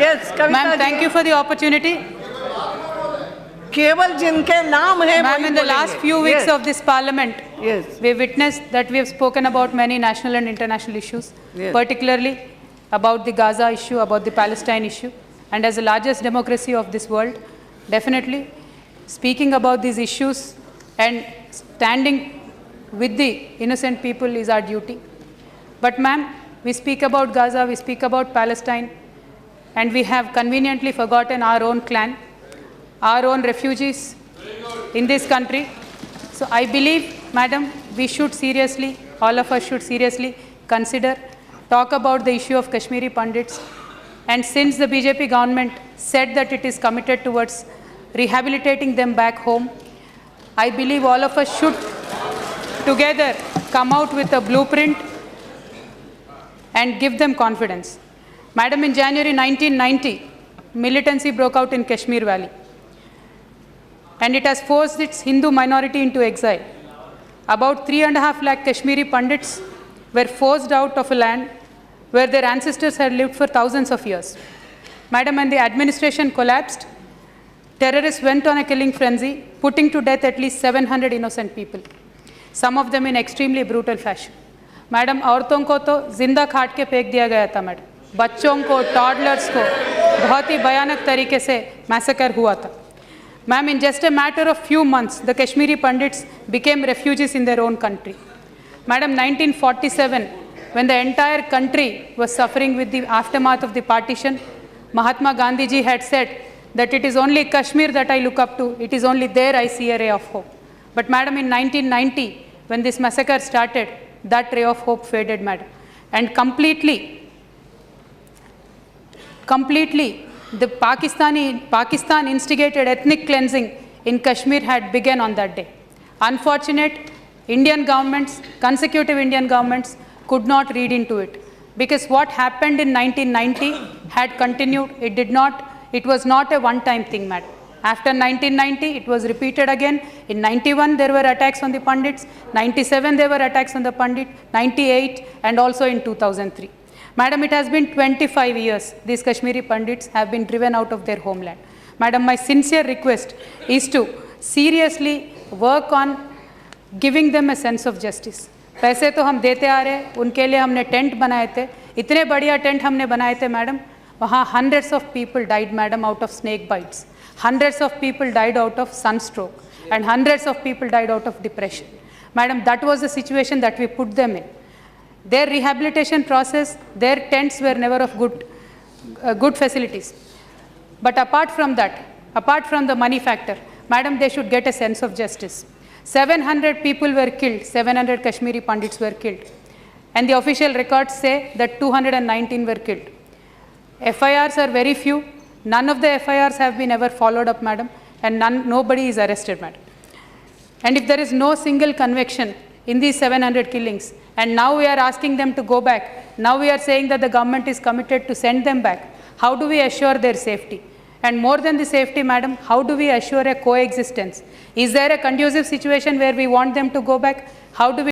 Yes, Kavita Ma'am, thank ji. you for the opportunity. केवल जिनके नाम है Ma'am, in the last few weeks of this parliament, Yes. we witnessed that we have spoken about many national and international issues, Yes. particularly about the Gaza issue, about the Palestine issue. And as the largest democracy of this world, definitely speaking about these issues and standing with the innocent people is our duty. But ma'am, we speak about Gaza, we speak about Palestine, and we have conveniently forgotten our own clan, our own refugees in this country. So I believe, madam, we should seriously, all of us should seriously consider, talk about the issue of Kashmiri Pandits. And since the BJP government said that it is committed towards rehabilitating them back home, I believe all of us should together come out with a blueprint and give them confidence. Madam, in January 1990, militancy broke out in Kashmir Valley, and it has forced its Hindu minority into exile. About 3.5 lakh Kashmiri Pandits were forced out of a land where their ancestors had lived for thousands of years. Madam, when the administration collapsed, terrorists went on a killing frenzy, putting to death at least 700 innocent people, some of them in extremely brutal fashion. Madam, औरतों को तो जिंदा खाट के फेंक दिया गया था मैडम, बच्चों को, टॉडलर्स को बहुत ही भयानक तरीके से मैसेकर हुआ था. Ma'am, in just a matter of few months, the Kashmiri Pandits became refugees in their own country. Madam, 1947, when the entire country was suffering with the aftermath of the partition, Mahatma Gandhi ji had said that it is only Kashmir that I look up to, it is only there I see a ray of hope. But madam, in 1990, when this massacre started, that ray of hope faded, madam. And completely, the Pakistan instigated ethnic cleansing in Kashmir had begun on that day. Unfortunate, Indian governments, consecutive Indian governments could not read into it, because what happened in 1990 had continued. It was not a one-time thing, madam. After 1990, it was repeated again. In 91, there were attacks on the Pandits. 97, there were attacks on the Pandit. 98, and also in 2003. Madam, it has been 25 years. These Kashmiri Pandits have been driven out of their homeland. Madam, my sincere request is to seriously work on giving them a sense of justice. पैसे तो हम देते आ रहे, उनके लिए हमने tent बनाए थे, इतने बढ़िया टेंट हमने बनाए थे मैडम, वहाँ hundreds of people died, madam, out of snake bites. Hundreds of people died out of sunstroke, and hundreds of people died out of depression. Madam, that was the situation that we put them in. Their rehabilitation process, their tents were never of good facilities. But apart from that, apart from the money factor, madam, they should get a sense of justice. 700 people were killed, 700 Kashmiri Pandits were killed. And the official records say that 219 were killed. FIRs are very few. None of the FIRs have been ever followed up, madam, and nobody is arrested, madam. And if there is no single conviction in these 700 killings, and now we are asking them to go back, now we are saying that the government is committed to send them back, how do we assure their safety? And more than the safety, madam, how do we assure a coexistence? Is there a conducive situation where we want them to go back? How do we